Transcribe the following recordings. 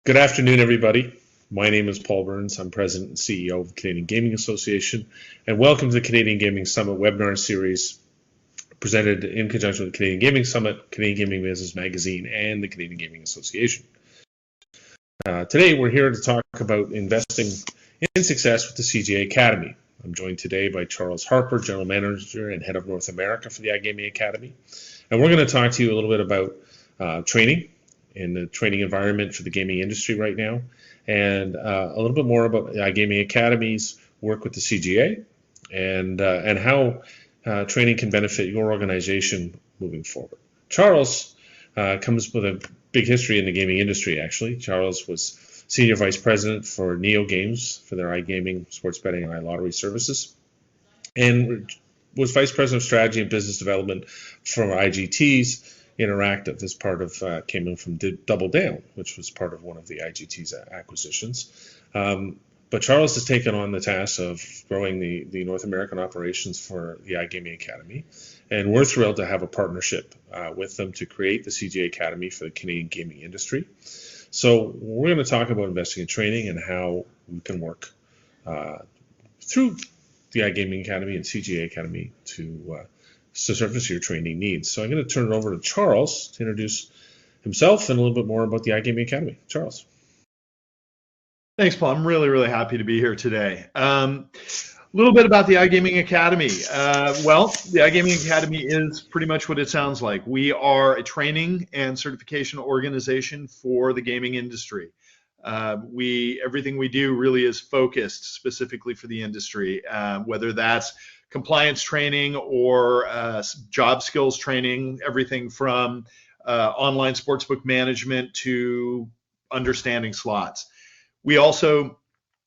Good afternoon, everybody. My name is Paul Burns. I'm President and CEO of the Canadian Gaming Association, and welcome to the Canadian Gaming Summit webinar series presented in conjunction with the Canadian Gaming Summit, Canadian Gaming Business Magazine, and the Canadian Gaming Association. Today, we're here to talk about investing in success with the CGA Academy. I'm joined today by Charles Harper, General Manager and Head of North America for the iGaming Academy. And we're going to talk to you a little bit about training in the training environment for the gaming industry right now, and a little bit more about the iGaming Academy's work with the CGA and how training can benefit your organization moving forward. Charles comes with a big history in the gaming industry, actually. Charles was Senior Vice President for Neo Games for their iGaming, sports betting, and iLottery services, and was Vice President of Strategy and Business Development for IGT's Interactive as part of, came in from Double Down, which was part of one of the IGT's acquisitions. But Charles has taken on the task of growing the North American operations for the iGaming Academy, and we're thrilled to have a partnership with them to create the CGA Academy for the Canadian gaming industry. So we're going to talk about investing in training and how we can work through the iGaming Academy and CGA Academy to surface your training needs. So I'm going to turn it over to Charles to introduce himself and a little bit more about the iGaming Academy. Charles. Thanks, Paul. I'm really happy to be here today. A little bit about the iGaming Academy. Well, the iGaming Academy is pretty much what it sounds like. We are a training and certification organization for the gaming industry. Everything we do really is focused specifically for the industry, whether that's compliance training or job skills training, everything from online sportsbook management to understanding slots. We also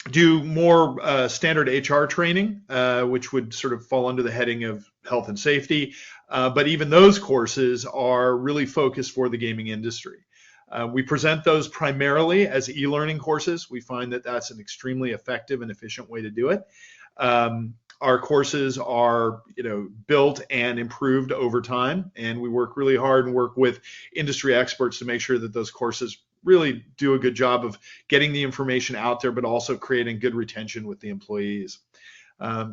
do more standard HR training, which would sort of fall under the heading of health and safety. But even those courses are really focused for the gaming industry. We present those primarily as e-learning courses. We find that that's an extremely effective and efficient way to do it. Our courses are, built and improved over time, and we work really hard and work with industry experts to make sure that those courses really do a good job of getting the information out there, but also creating good retention with the employees.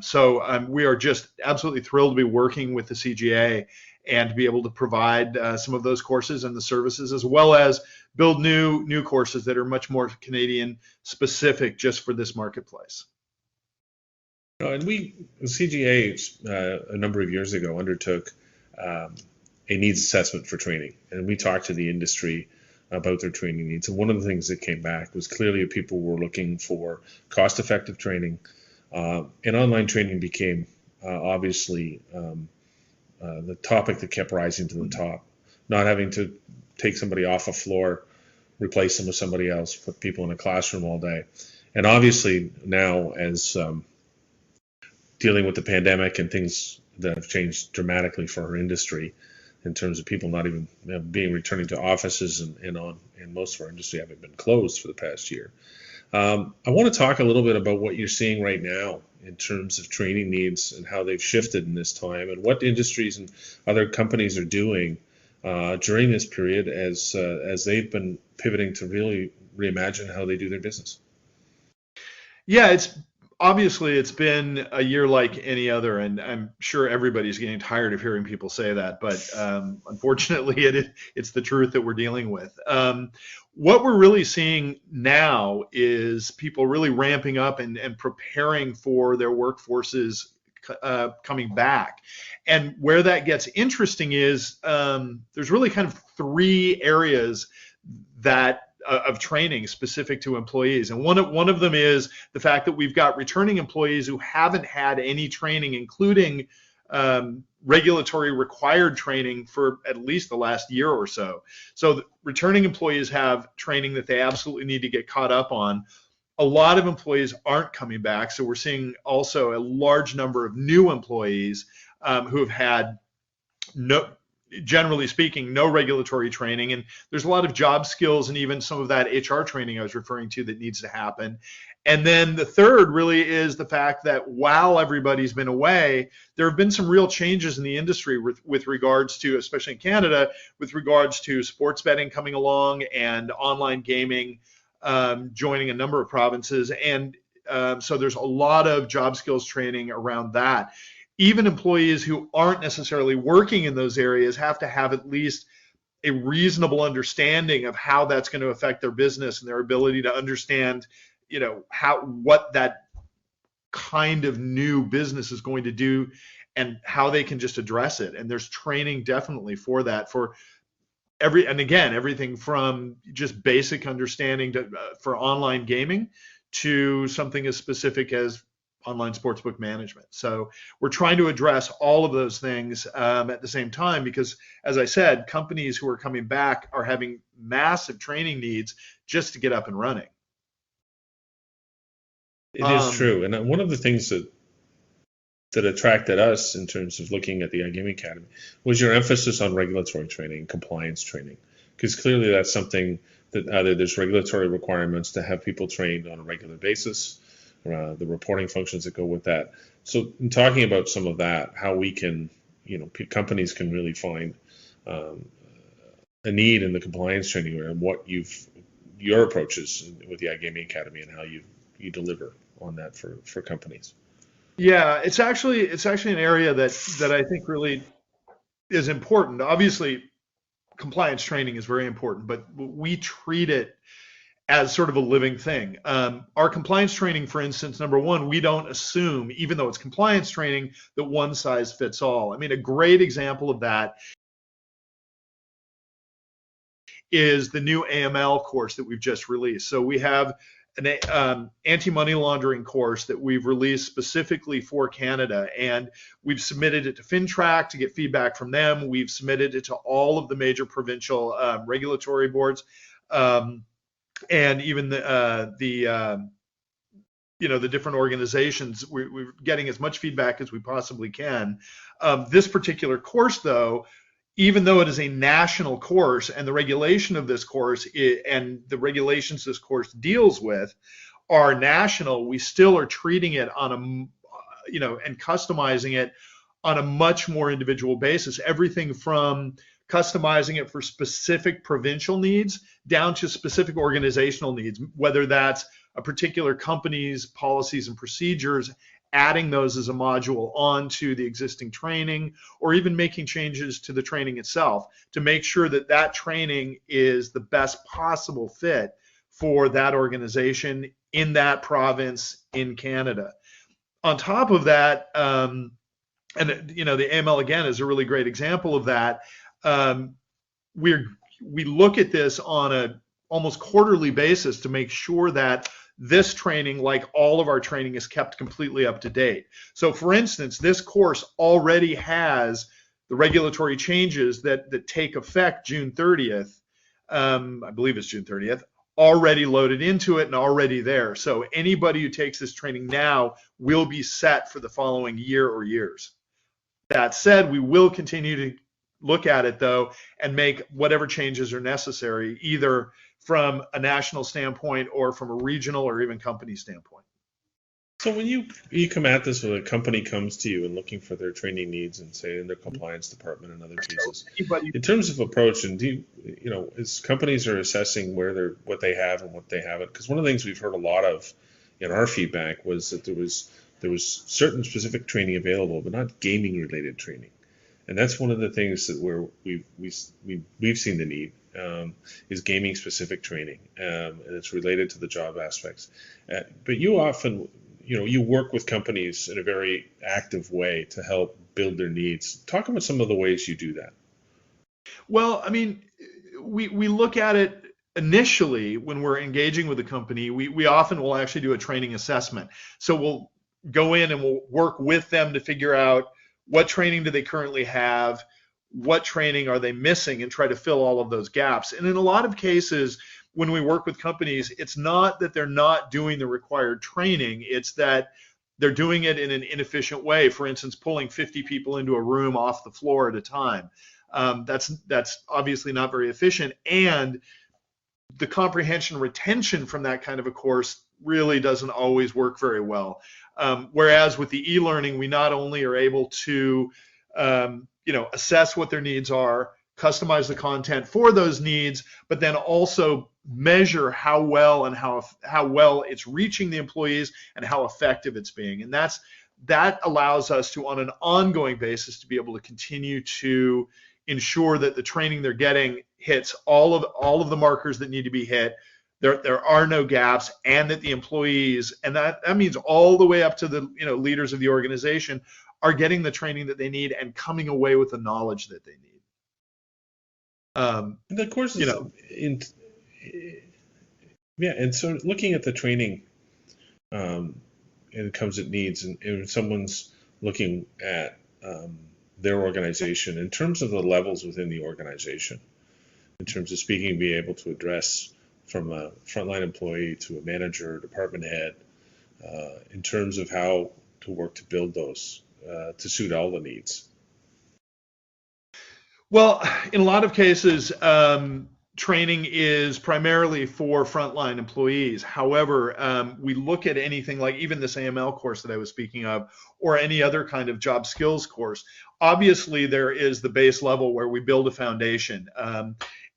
So we are just absolutely thrilled to be working with the CGA and to be able to provide some of those courses and the services, as well as build new courses that are much more Canadian specific just for this marketplace. And the CGA, a number of years ago, undertook a needs assessment for training. And we talked to the industry about their training needs. And one of the things that came back was clearly people were looking for cost-effective training. And online training became obviously the topic that kept rising to the top. Not having to take somebody off a floor, replace them with somebody else, put people in a classroom all day. And obviously now, as dealing with the pandemic and things that have changed dramatically for our industry in terms of people not even returning to offices and most of our industry having been closed for the past year. I want to talk a little bit about what you're seeing right now in terms of training needs and how they've shifted in this time and what industries and other companies are doing during this period as they've been pivoting to really reimagine how they do their business. Yeah, it's been a year like any other, and I'm sure everybody's getting tired of hearing people say that, but unfortunately it's the truth that we're dealing with. What we're really seeing now is people really ramping up and preparing for their workforces coming back. And where that gets interesting is there's really kind of three areas of training specific to employees. And one of them is the fact that we've got returning employees who haven't had any training, including regulatory required training for at least the last year or so. So returning employees have training that they absolutely need to get caught up on. A lot of employees aren't coming back. So we're seeing also a large number of new employees who have had generally speaking, no regulatory training. And there's a lot of job skills and even some of that HR training I was referring to that needs to happen. And then the third really is the fact that while everybody's been away, there have been some real changes in the industry with regards to, especially in Canada, with regards to sports betting coming along and online gaming joining a number of provinces. And so there's a lot of job skills training around that. Even employees who aren't necessarily working in those areas have to have at least a reasonable understanding of how that's going to affect their business and their ability to understand, what that kind of new business is going to do and how they can just address it. And there's training definitely for that, for everything from just basic understanding for online gaming to something as specific as online sportsbook management. So we're trying to address all of those things at the same time, because as I said, companies who are coming back are having massive training needs just to get up and running. It is true. And one of the things that attracted us in terms of looking at the iGaming Academy was your emphasis on regulatory training, compliance training, because clearly that's something that either there's regulatory requirements to have people trained on a regular basis, the reporting functions that go with that. So in talking about some of that, how we can, companies can really find a need in the compliance training and what your approaches with the iGaming Academy and how you deliver on that for companies. Yeah, it's actually an area that I think really is important. Obviously, compliance training is very important, but we treat it as sort of a living thing. Our compliance training, for instance, number one, we don't assume, even though it's compliance training, that one size fits all. I mean, a great example of that is the new AML course that we've just released. So we have an anti-money laundering course that we've released specifically for Canada, and we've submitted it to FinTrack to get feedback from them. We've submitted it to all of the major provincial regulatory boards, and even the different organizations. We're getting as much feedback as we possibly can. This particular course, though, even though it is a national course and the regulation of this course and the regulations this course deals with are national, we still are treating it on and customizing it on a much more individual basis. Everything from customizing it for specific provincial needs down to specific organizational needs, whether that's a particular company's policies and procedures, adding those as a module onto the existing training, or even making changes to the training itself to make sure that that training is the best possible fit for that organization in that province in Canada. On top of that, and the AML again is a really great example of that. We look at this on a almost quarterly basis to make sure that this training, like all of our training, is kept completely up to date. So for instance, this course already has the regulatory changes that take effect June 30th, I believe it's June 30th, already loaded into it and already there. So anybody who takes this training now will be set for the following year or years. That said, we will continue to look at it though and make whatever changes are necessary, either from a national standpoint or from a regional or even company standpoint. So when you come at this, when a company comes to you and looking for their training needs and say in their compliance department and other pieces, in terms of approach, and as companies are assessing what they have and what they haven't, because one of the things we've heard a lot of in our feedback was that there was certain specific training available, but not gaming related training. And that's one of the things that we've seen the need is gaming specific training, and it's related to the job aspects. But you often, you work with companies in a very active way to help build their needs. Talk about some of the ways you do that. Well, I mean, we look at it initially when we're engaging with a company. We often will actually do a training assessment. So we'll go in and we'll work with them to figure out what training do they currently have, what training are they missing, and try to fill all of those gaps. And in a lot of cases, when we work with companies, it's not that they're not doing the required training, it's that they're doing it in an inefficient way. For instance, pulling 50 people into a room off the floor at a time. That's obviously not very efficient, and the comprehension retention from that kind of a course really doesn't always work very well. Whereas with the e-learning, we not only are able to assess what their needs are, customize the content for those needs, but then also measure how well and how well it's reaching the employees and how effective it's being. And that allows us to, on an ongoing basis, to be able to continue to ensure that the training they're getting hits all of the markers that need to be hit. There are no gaps, and that the employees, and that means all the way up to the leaders of the organization, are getting the training that they need and coming away with the knowledge that they need. The courses, and so looking at the training, and it comes at needs, and if someone's looking at their organization in terms of the levels within the organization, in terms of speaking, being able to address from a frontline employee to a manager, department head, in terms of how to work to build those to suit all the needs. Well, in a lot of cases, training is primarily for frontline employees. However, we look at anything like even this AML course that I was speaking of, or any other kind of job skills course. Obviously, there is the base level where we build a foundation.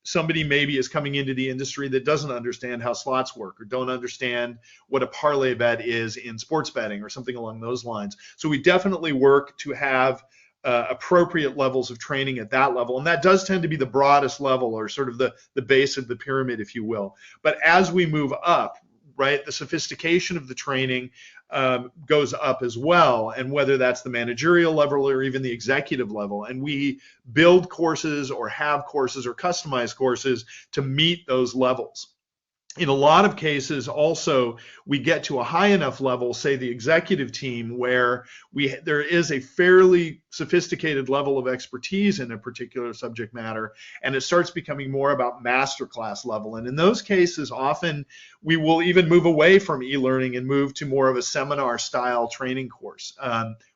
Somebody maybe is coming into the industry that doesn't understand how slots work, or don't understand what a parlay bet is in sports betting, or something along those lines. So we definitely work to have appropriate levels of training at that level, and that does tend to be the broadest level, or sort of the base of the pyramid, if you will. But as we move up, right, the sophistication of the training goes up as well, and whether that's the managerial level or even the executive level, and we build courses or have courses or customize courses to meet those levels. In a lot of cases, also, we get to a high enough level, say the executive team, where there is a fairly sophisticated level of expertise in a particular subject matter, and it starts becoming more about masterclass level. And in those cases, often we will even move away from e-learning and move to more of a seminar-style training course,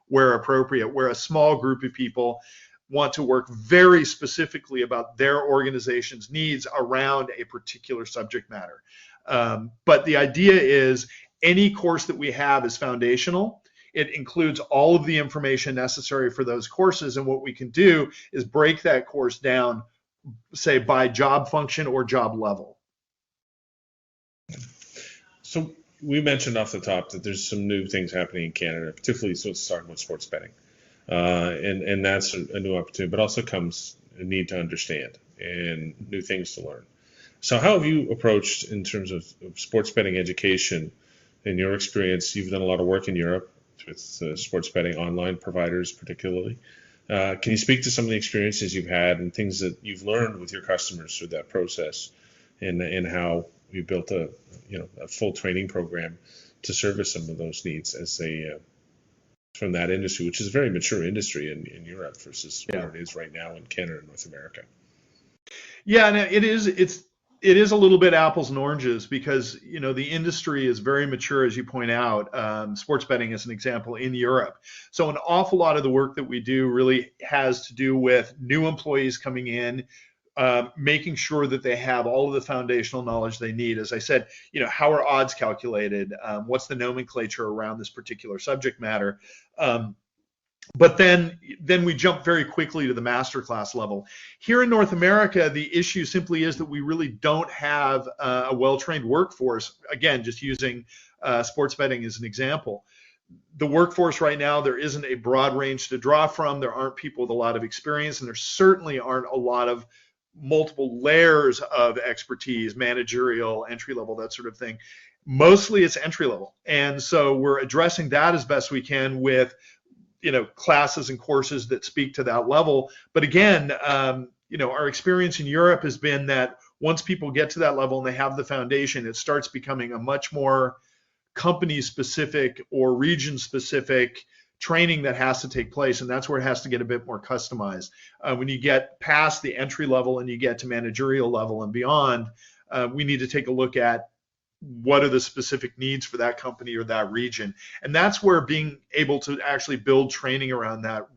where appropriate, where a small group of people want to work very specifically about their organization's needs around a particular subject matter. But the idea is any course that we have is foundational. It includes all of the information necessary for those courses, and what we can do is break that course down, say, by job function or job level. So we mentioned off the top that there's some new things happening in Canada, particularly so it's starting with sports betting. And that's a new opportunity, but also comes a need to understand and new things to learn. So how have you approached, in terms of sports betting education, in your experience? You've done a lot of work in Europe with sports betting online providers particularly. Can you speak to some of the experiences you've had and things that you've learned with your customers through that process, and how you built a full training program to service some of those needs as they from that industry, which is a very mature industry in Europe versus where it is right now in Canada and North America? Yeah, and it is a little bit apples and oranges, because the industry is very mature, as you point out. Sports betting is an example in Europe. So an awful lot of the work that we do really has to do with new employees coming in, making sure that they have all of the foundational knowledge they need. As I said, how are odds calculated? What's the nomenclature around this particular subject matter? But then we jump very quickly to the masterclass level. Here in North America, the issue simply is that we really don't have a well-trained workforce. Again, just using sports betting as an example. The workforce right now, there isn't a broad range to draw from. There aren't people with a lot of experience, and there certainly aren't a lot of multiple layers of expertise, managerial, entry level, that sort of thing. Mostly it's entry level. And so we're addressing that as best we can with classes and courses that speak to that level. But again, our experience in Europe has been that once people get to that level and they have the foundation, it starts becoming a much more company-specific or region-specific training that has to take place, and that's where it has to get a bit more customized. When you get past the entry level and you get to managerial level and beyond, we need to take a look at what are the specific needs for that company or that region. And that's where being able to actually build training around that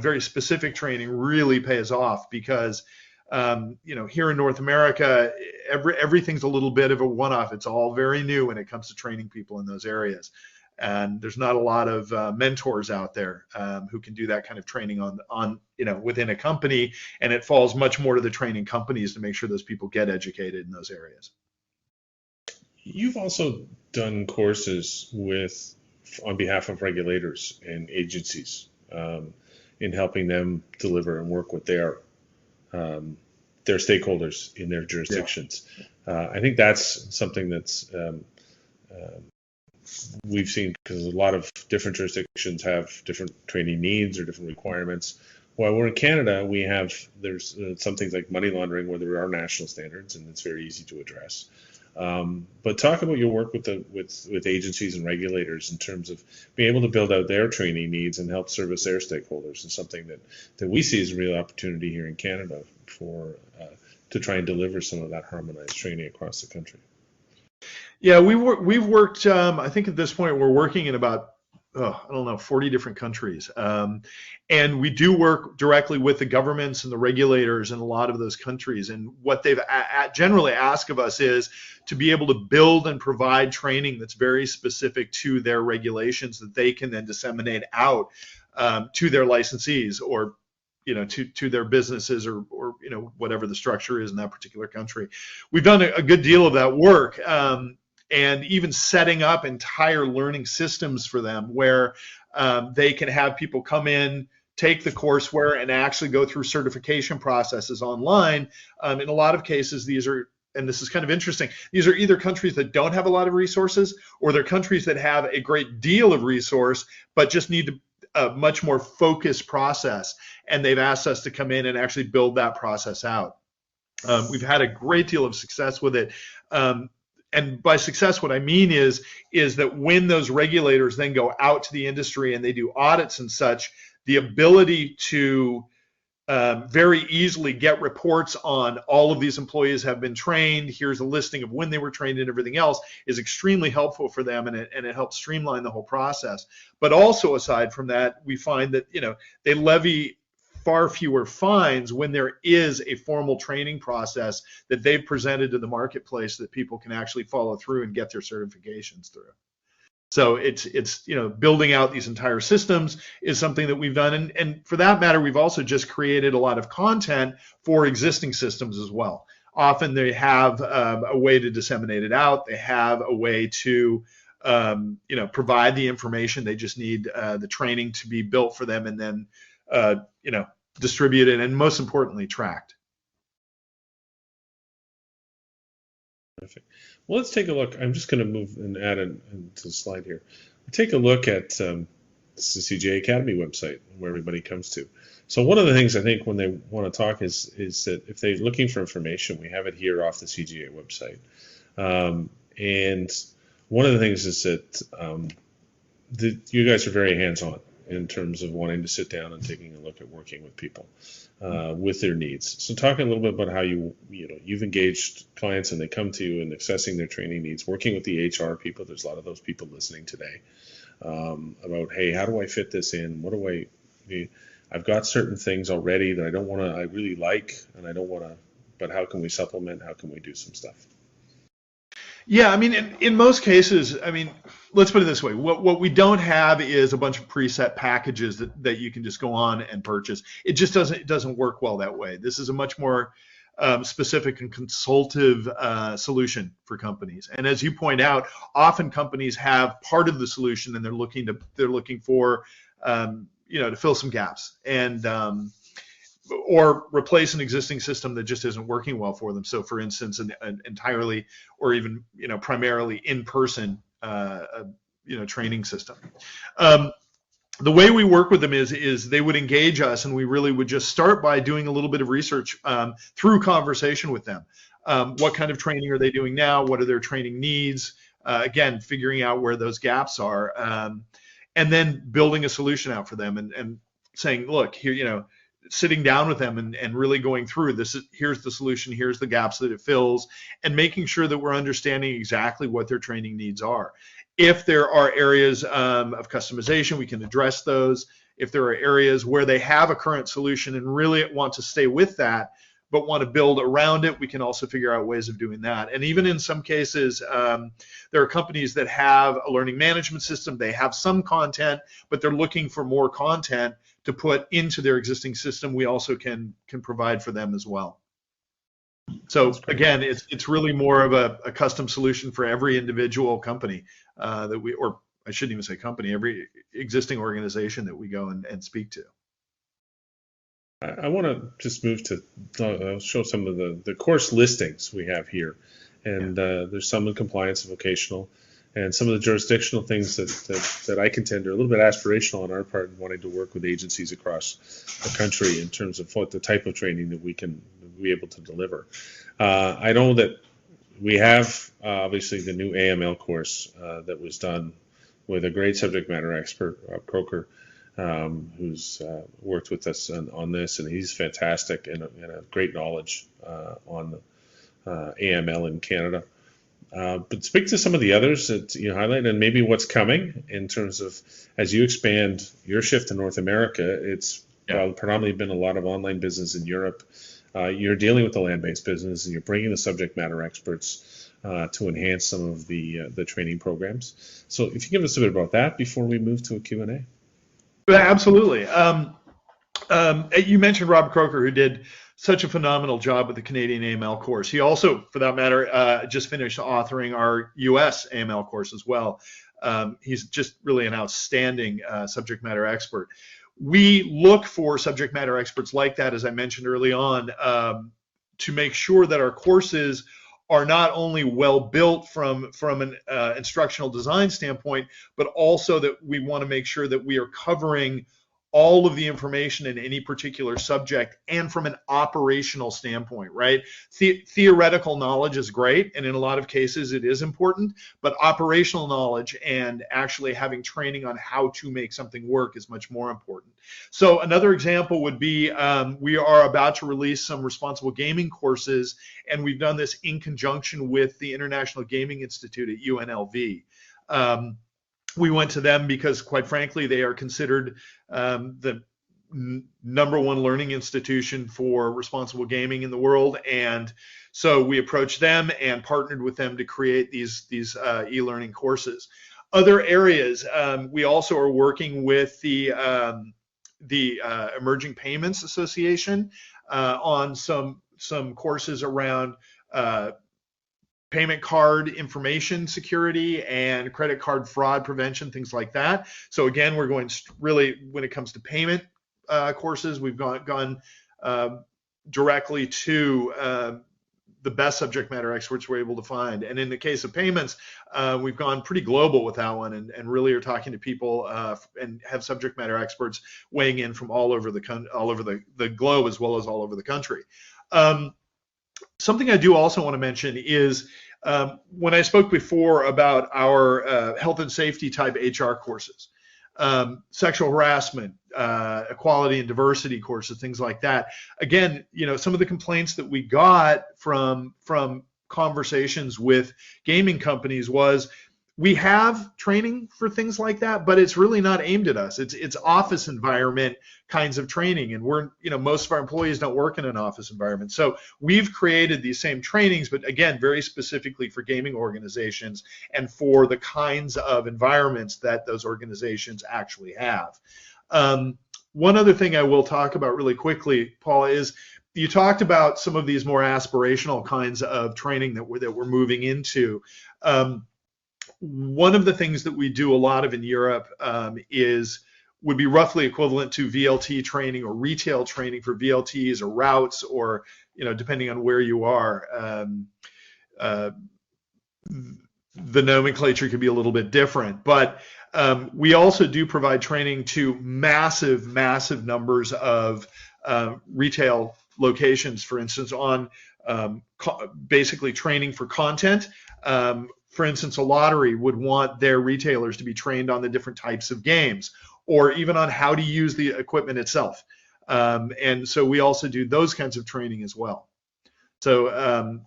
very specific training really pays off, because here in North America, everything's a little bit of a one-off. It's all very new when it comes to training people in those areas. And there's not a lot of mentors out there who can do that kind of training on within a company, and it falls much more to the training companies to make sure those people get educated in those areas. You've also done courses on behalf of regulators and agencies in helping them deliver and work with their stakeholders in their jurisdictions. Yeah. I think that's something that's we've seen, because a lot of different jurisdictions have different training needs or different requirements. While we're in Canada, there's some things like money laundering where there are national standards, and it's very easy to address. But talk about your work with agencies and regulators in terms of being able to build out their training needs and help service their stakeholders, and something that we see as a real opportunity here in Canada to try and deliver some of that harmonized training across the country. Yeah, we've worked. I think at this point we're working in about 40 different countries. And we do work directly with the governments and the regulators in a lot of those countries. And what they've generally asked of us is to be able to build and provide training that's very specific to their regulations that they can then disseminate out to their licensees or to their businesses or whatever the structure is in that particular country. We've done a good deal of that work. And even setting up entire learning systems for them where they can have people come in, take the courseware, and actually go through certification processes online. In a lot of cases, these are, and this is kind of interesting, these are either countries that don't have a lot of resources, or they're countries that have a great deal of resource, but just need a much more focused process. And they've asked us to come in and actually build that process out. We've had a great deal of success with it. And by success, what I mean is that when those regulators then go out to the industry and they do audits and such, the ability to very easily get reports on all of these employees have been trained, here's a listing of when they were trained and everything else, is extremely helpful for them, and it helps streamline the whole process. But also, aside from that, we find that they levy far fewer fines when there is a formal training process that they've presented to the marketplace that people can actually follow through and get their certifications through. So it's building out these entire systems is something that we've done, and for that matter, we've also just created a lot of content for existing systems as well. Often they have a way to disseminate it out. They have a way to provide the information. They just need the training to be built for them, and then distributed, and most importantly, tracked. Perfect. Well, let's take a look. I'm just going to move and add into the slide here. Take a look at the CGA Academy website, where everybody comes to. So one of the things I think when they want to talk is that if they're looking for information, we have it here off the CGA website. And one of the things is that you guys are very hands-on in terms of wanting to sit down and taking a look at working with people with their needs. So talk a little bit about how you've engaged clients and they come to you and assessing their training needs, working with the HR people. There's a lot of those people listening today about, hey, how do I fit this in? I've got certain things already that I really like, and I don't want to, but how can we supplement? How can we do some stuff? Yeah, I mean, in most cases, I mean, let's put it this way. What we don't have is a bunch of preset packages that you can just go on and purchase. It just doesn't work well that way. This is a much more specific and consultative solution for companies. And as you point out, often companies have part of the solution, and they're looking for to fill some gaps and or replace an existing system that just isn't working well for them. So, for instance, an entirely or even primarily in-person training system. The way we work with them is they would engage us, and we really would just start by doing a little bit of research through conversation with them. What kind of training are they doing now? What are their training needs? Again, figuring out where those gaps are, and then building a solution out for them and saying, look, here, sitting down with them and really going through here's the solution, here's the gaps that it fills, and making sure that we're understanding exactly what their training needs are. If there are areas of customization, we can address those. If there are areas where they have a current solution and really want to stay with that, but want to build around it, we can also figure out ways of doing that. And even in some cases, there are companies that have a learning management system. They have some content, but they're looking for more content to put into their existing system. We also can provide for them as well. So again, it's really more of a custom solution for every individual company that we, or I shouldn't even say company, every existing organization that we go and speak to. I want to just move to show some of the course listings we have here. And there's some in compliance and vocational, and some of the jurisdictional things that I contend are a little bit aspirational on our part in wanting to work with agencies across the country in terms of what the type of training that we can be able to deliver. I know that we have obviously the new AML course that was done with a great subject matter expert, Croker, who's worked with us on this, and he's fantastic and a great knowledge on AML in Canada. But speak to some of the others that you highlight, and maybe what's coming in terms of as you expand your shift to North America. It's predominantly been a lot of online business in Europe. You're dealing with the land-based business, and you're bringing the subject matter experts to enhance some of the training programs. So if you give us a bit about that before we move to a Q&A. Absolutely. You mentioned Rob Croker, who did such a phenomenal job with the Canadian AML course. He also, for that matter, just finished authoring our US AML course as well. He's just really an outstanding subject matter expert. We look for subject matter experts like that, as I mentioned early on, to make sure that our courses are not only well built from an instructional design standpoint, but also that we want to make sure that we are covering all of the information in any particular subject, and from an operational standpoint, right? Theoretical knowledge is great, and in a lot of cases it is important, but operational knowledge and actually having training on how to make something work is much more important. So another example would be we are about to release some responsible gaming courses, and we've done this in conjunction with the International Gaming Institute at UNLV. We went to them because, quite frankly, they are considered the number one learning institution for responsible gaming in the world, and so we approached them and partnered with them to create these e-learning courses. Other areas, we also are working with the Emerging Payments Association on some courses around payment card information security and credit card fraud prevention, things like that. So again, we're going really, when it comes to payment courses, we've gone directly to the best subject matter experts we're able to find. And in the case of payments, we've gone pretty global with that one, and really are talking to people and have subject matter experts weighing in from all over the globe, as well as all over the country. Something I do also want to mention is when I spoke before about our health and safety type HR courses, sexual harassment, equality and diversity courses, things like that. Again, some of the complaints that we got from conversations with gaming companies was, we have training for things like that, but it's really not aimed at us. It's office environment kinds of training, and most of our employees don't work in an office environment. So we've created these same trainings, but again, very specifically for gaming organizations and for the kinds of environments that those organizations actually have. One other thing I will talk about really quickly, Paul, is you talked about some of these more aspirational kinds of training that we're moving into. One of the things that we do a lot of in Europe would be roughly equivalent to VLT training or retail training for VLTs or routes, or depending on where you are. The nomenclature could be a little bit different, but we also do provide training to massive numbers of retail locations, for instance, on basically training for content. For instance, a lottery would want their retailers to be trained on the different types of games, or even on how to use the equipment itself. And so we also do those kinds of training as well. So,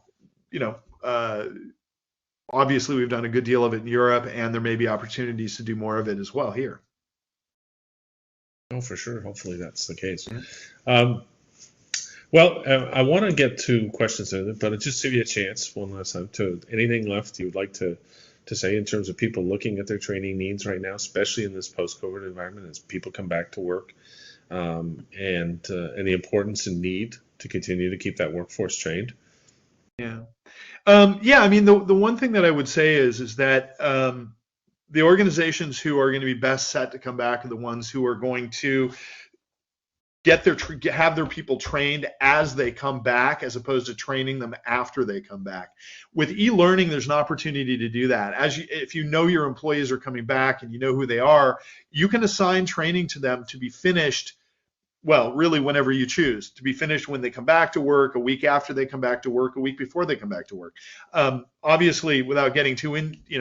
obviously we've done a good deal of it in Europe, and there may be opportunities to do more of it as well here. Oh, for sure. Hopefully that's the case. Well, I want to get to questions, but I'll just give you a chance one last time to anything left you would like to say in terms of people looking at their training needs right now, especially in this post-COVID environment as people come back to work, and the importance and need to continue to keep that workforce trained. Yeah. Yeah, I mean, the one thing that I would say is that the organizations who are going to be best set to come back are the ones who are going to have their people trained as they come back, as opposed to training them after they come back. With e-learning, there's an opportunity to do that. If you know your employees are coming back and you know who they are, you can assign training to them to be finished. Well, really, whenever you choose, to be finished when they come back to work, a week after they come back to work, a week before they come back to work. Obviously, without getting too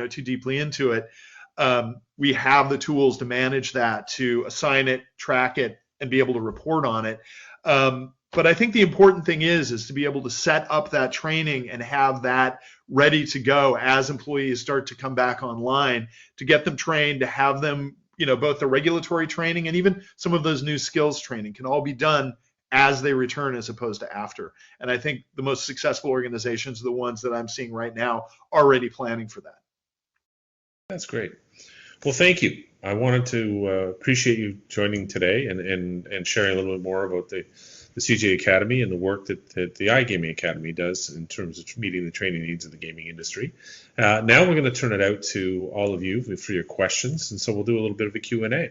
deeply into it, we have the tools to manage that, to assign it, track it, and be able to report on it. But I think the important thing is to be able to set up that training and have that ready to go as employees start to come back online, to get them trained, to have them, both the regulatory training and even some of those new skills training can all be done as they return as opposed to after. And I think the most successful organizations are the ones that I'm seeing right now already planning for that. That's great. Well, thank you. I wanted to appreciate you joining today and sharing a little bit more about the CGA Academy and the work that the iGaming Academy does in terms of meeting the training needs of the gaming industry. Now we're going to turn it out to all of you for your questions, and so we'll do a little bit of a Q&A.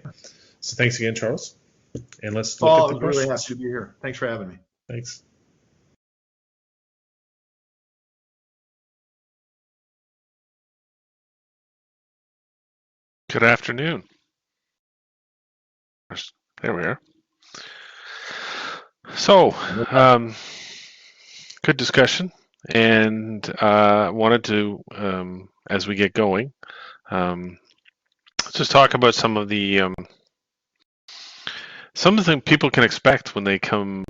So thanks again, Charles. And let's look at the questions. Really happy to be here. Thanks for having me. Thanks. Good afternoon. There we are. So, good discussion, and wanted to, as we get going, just talk about some of the things people can expect when they come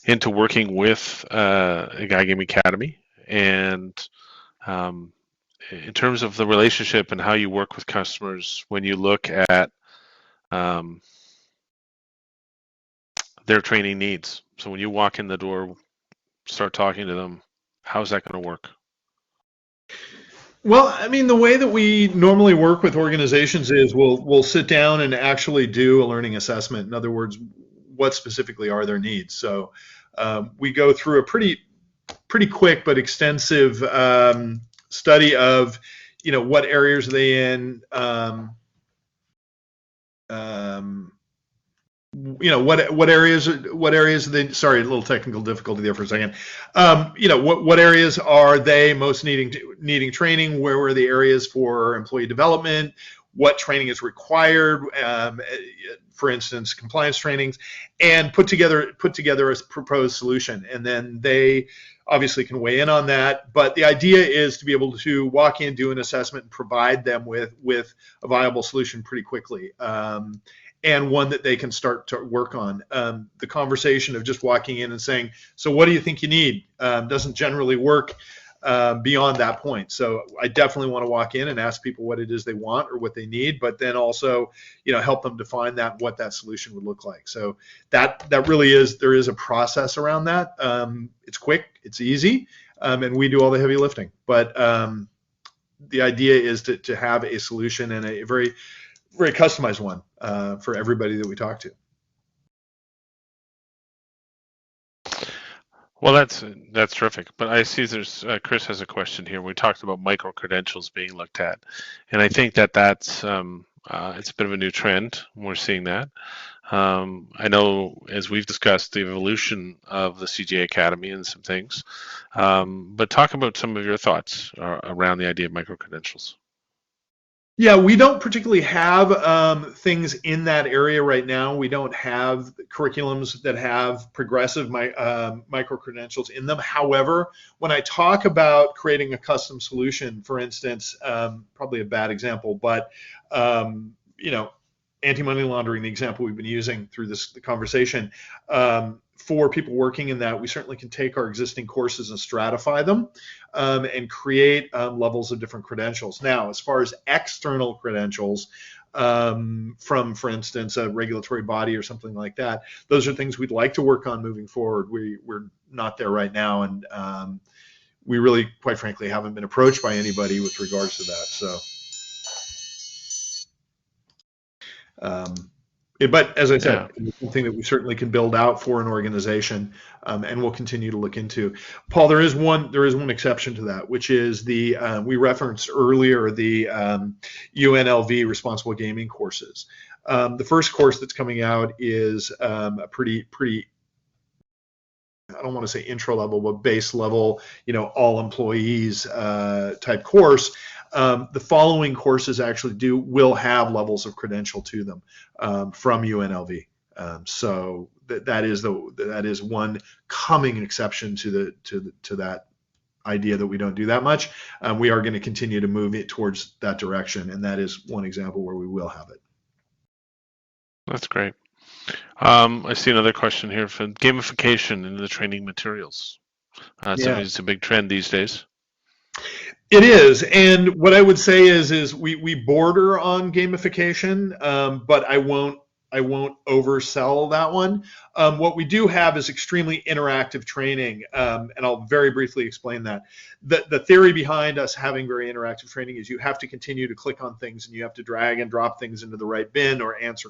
into working with iGaming Academy, and in terms of the relationship and how you work with customers when you look at their training needs. So when you walk in the door, start talking to them, how's that going to work? Well, I mean, the way that we normally work with organizations is we'll sit down and actually do a learning assessment. In other words, what specifically are their needs? So we go through a pretty quick but extensive study of, what areas are they in, what areas are they, sorry, a little technical difficulty there for a second. What areas are they most needing training? Where were the areas for employee development? What training is required? For instance, compliance trainings, and put together a proposed solution. And then they obviously can weigh in on that. But the idea is to be able to walk in, do an assessment, and provide them with a viable solution pretty quickly. And one that they can start to work on. The conversation of just walking in and saying, so what do you think you need? Doesn't generally work beyond that point. So I definitely want to walk in and ask people what it is they want or what they need, but then also, help them define what that solution would look like. So that really there is a process around that. It's quick, it's easy, and we do all the heavy lifting. But the idea is to have a solution, and a very customized one for everybody that we talk to. Well, that's terrific. But I see there's Chris has a question here. We talked about micro credentials being looked at, and I think that's it's a bit of a new trend. We're seeing that. I know, as we've discussed, the evolution of the CGA Academy and some things. But talk about some of your thoughts around the idea of micro credentials. Yeah, we don't particularly have things in that area right now. We don't have curriculums that have progressive micro-credentials in them. However, when I talk about creating a custom solution, for instance, probably a bad example, but anti-money laundering, the example we've been using through the conversation, for people working in that, we certainly can take our existing courses and stratify them and create levels of different credentials. Now, as far as external credentials, from, for instance, a regulatory body or something like that. Those are things we'd like to work on moving forward. We're not there right now, and we really, quite frankly, haven't been approached by anybody with regards to that. So, but as I said, it's something that we certainly can build out for an organization, and we'll continue to look into. Paul, there is one exception to that, which is the we referenced earlier the UNLV responsible gaming courses. The first course that's coming out is a pretty. I don't want to say intro level, but base level, all employees type course. The following courses actually will have levels of credential to them from UNLV. So that is one coming exception to that idea that we don't do that much. We are going to continue to move it towards that direction, and that is one example where we will have it. That's great. I see another question here for gamification in the training materials. It's a big trend these days. It is, and what I would say is we border on gamification, but I won't oversell that one. What we do have is extremely interactive training, and I'll very briefly explain that. The theory behind us having very interactive training is you have to continue to click on things and you have to drag and drop things into the right bin or answer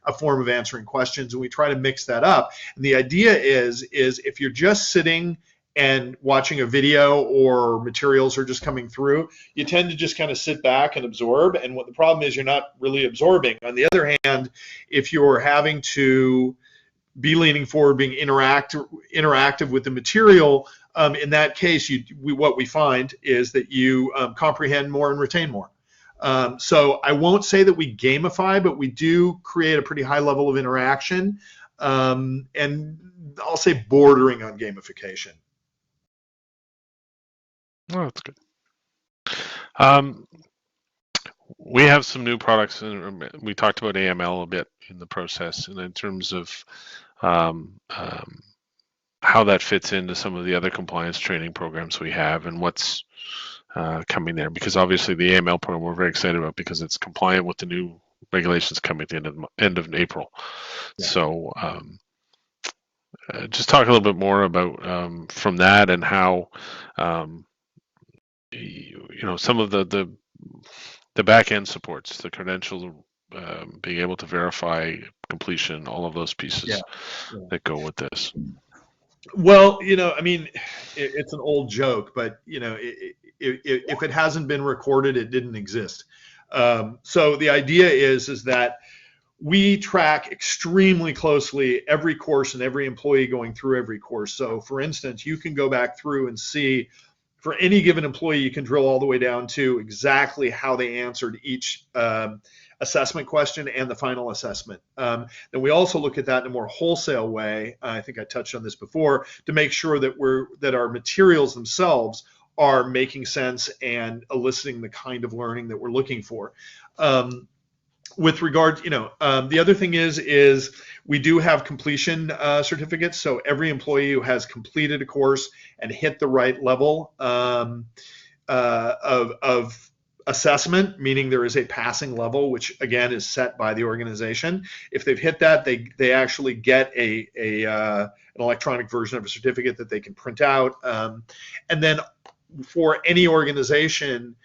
a form of answering questions, and we try to mix that up. And the idea is if you're just sitting and watching a video or materials are just coming through, you tend to just kind of sit back and absorb. And what the problem is, you're not really absorbing. On the other hand, if you're having to be leaning forward, being interactive with the material, in that case, what we find is that you comprehend more and retain more. So I won't say that we gamify, but we do create a pretty high level of interaction, and I'll say bordering on gamification. Oh, that's good. We have some new products, and we talked about AML a bit in the process, and in terms of how that fits into some of the other compliance training programs we have, and what's coming there. Because obviously the AML program we're very excited about because it's compliant with the new regulations coming at the end of April. Yeah. So just talk a little bit more about from that and how. Some of the back end supports, the credential, being able to verify completion, all of those pieces that go with this. Well, it's an old joke, but if it hasn't been recorded, it didn't exist. So the idea is that we track extremely closely every course and every employee going through every course. So for instance, you can go back through and see for any given employee, you can drill all the way down to exactly how they answered each assessment question and the final assessment. Then we also look at that in a more wholesale way. I think I touched on this before, to make sure that our materials themselves are making sense and eliciting the kind of learning that we're looking for. With regard, the other thing is we do have completion certificates. So every employee who has completed a course and hit the right level of assessment, meaning there is a passing level, which again is set by the organization. If they've hit that, they actually get an electronic version of a certificate that they can print out. And then for any organization,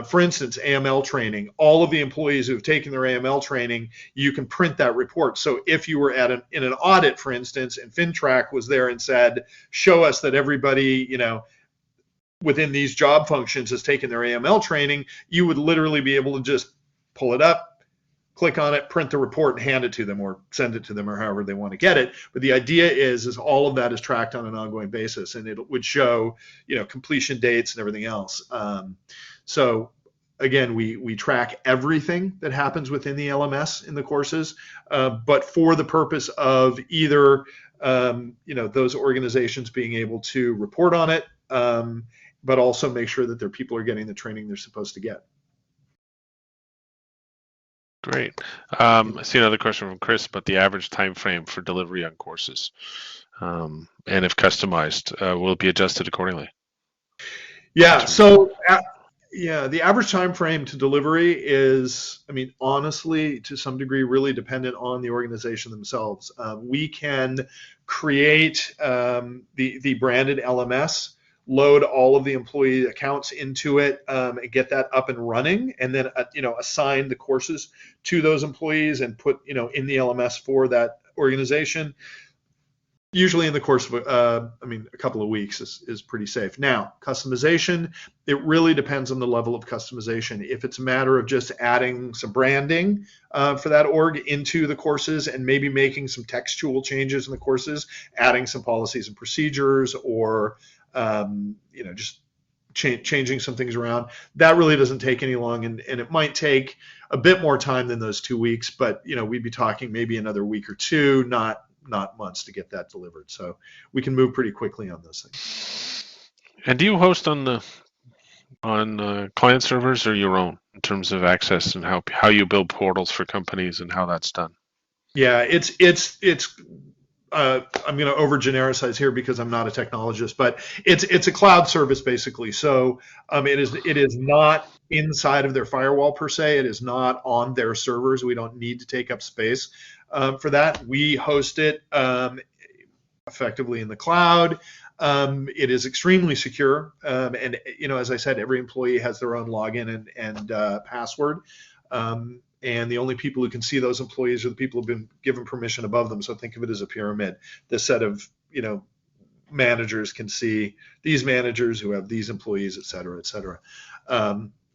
for instance, AML training, all of the employees who have taken their AML training, you can print that report. So if you were in an audit, for instance, and FinTrack was there and said, show us that everybody, within these job functions has taken their AML training, you would literally be able to just pull it up, click on it, print the report, and hand it to them or send it to them or however they want to get it. But the idea is all of that is tracked on an ongoing basis, and it would show, completion dates and everything else. So again, we track everything that happens within the LMS in the courses, but for the purpose of either those organizations being able to report on it, but also make sure that their people are getting the training they're supposed to get. Great. I see another question from Chris about the average time frame for delivery on courses, and if customized, will it be adjusted accordingly? Yeah. So Yeah, the average time frame to delivery is, I mean, honestly, to some degree, really dependent on the organization themselves. We can create the branded LMS, load all of the employee accounts into it, and get that up and running, and then assign the courses to those employees and put in the LMS for that organization. Usually in the course of, a couple of weeks is pretty safe. Now, customization, it really depends on the level of customization. If it's a matter of just adding some branding for that org into the courses and maybe making some textual changes in the courses, adding some policies and procedures, or just changing some things around, that really doesn't take any long, and it might take a bit more time than those 2 weeks, but we'd be talking maybe another week or two, not months to get that delivered. So we can move pretty quickly on those things. And do you host on client servers or your own in terms of access and how you build portals for companies and how that's done? Yeah, it's I'm going to over genericize here because I'm not a technologist, but it's a cloud service basically. So it is not inside of their firewall per se. It is not on their servers. We don't need to take up space for that. We host it effectively in the cloud. It is extremely secure, and as I said, every employee has their own login and password. And the only people who can see those employees are the people who've been given permission above them. So think of it as a pyramid. This set of managers can see these managers who have these employees, et cetera, et cetera.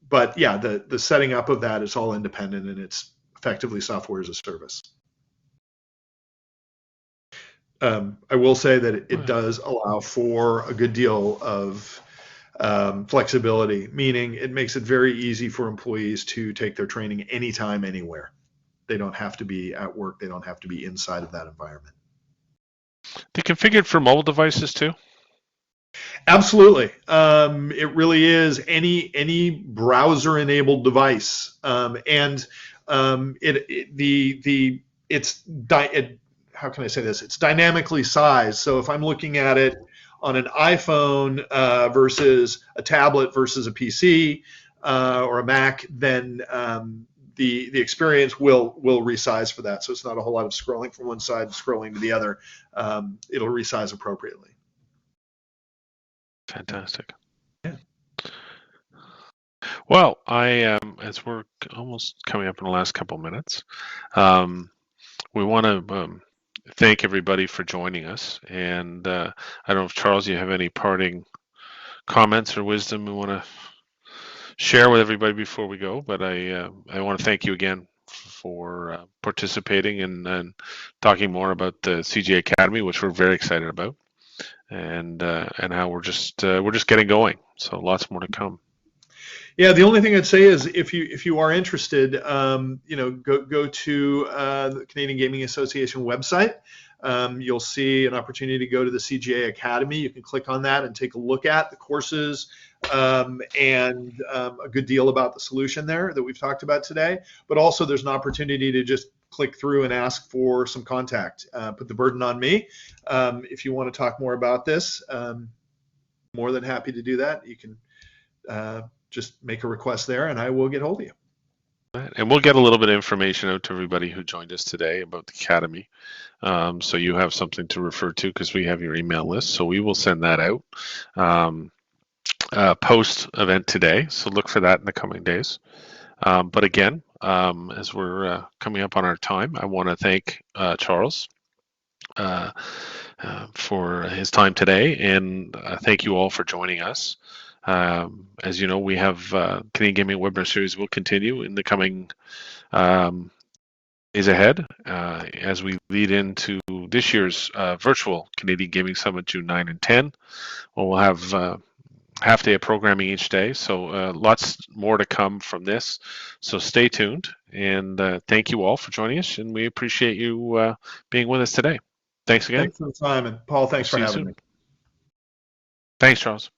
But yeah, the setting up of that is all independent, and it's effectively software as a service. I will say that it does allow for a good deal of flexibility, meaning it makes it very easy for employees to take their training anytime, anywhere. They don't have to be at work. They don't have to be inside of that environment. They configured for mobile devices too? Absolutely. It really is any browser-enabled device, and how can I say this? It's dynamically sized. So if I'm looking at it on an iPhone versus a tablet versus a PC or a Mac, then the experience will resize for that. So it's not a whole lot of scrolling from one side, scrolling to the other. It'll resize appropriately. Fantastic. Yeah. Well, as we're almost coming up in the last couple minutes, we want to thank everybody for joining us. And I don't know if, Charles, you have any parting comments or wisdom we want to share with everybody before we go, but I want to thank you again for participating and talking more about the CGA Academy, which we're very excited about, and how we're just getting going. So lots more to come. Yeah, the only thing I'd say is if you are interested, go to the Canadian Gaming Association website. You'll see an opportunity to go to the CGA Academy. You can click on that and take a look at the courses and a good deal about the solution there that we've talked about today. But also there's an opportunity to just click through and ask for some contact. Put the burden on me. If you want to talk more about this, more than happy to do that. You can just make a request there and I will get hold of you. And we'll get a little bit of information out to everybody who joined us today about the Academy. So you have something to refer to because we have your email list. So we will send that out post event today. So look for that in the coming days. But again, as we're coming up on our time, I want to thank Charles for his time today, and thank you all for joining us. As you know, we have Canadian Gaming Webinar Series will continue in the coming days ahead as we lead into this year's virtual Canadian Gaming Summit, June 9 and 10. Well, we'll have half day of programming each day, so lots more to come from this. So stay tuned, and thank you all for joining us, and we appreciate you being with us today. Thanks again. Thanks for the time, and Paul, thanks for having me. Thanks, Charles.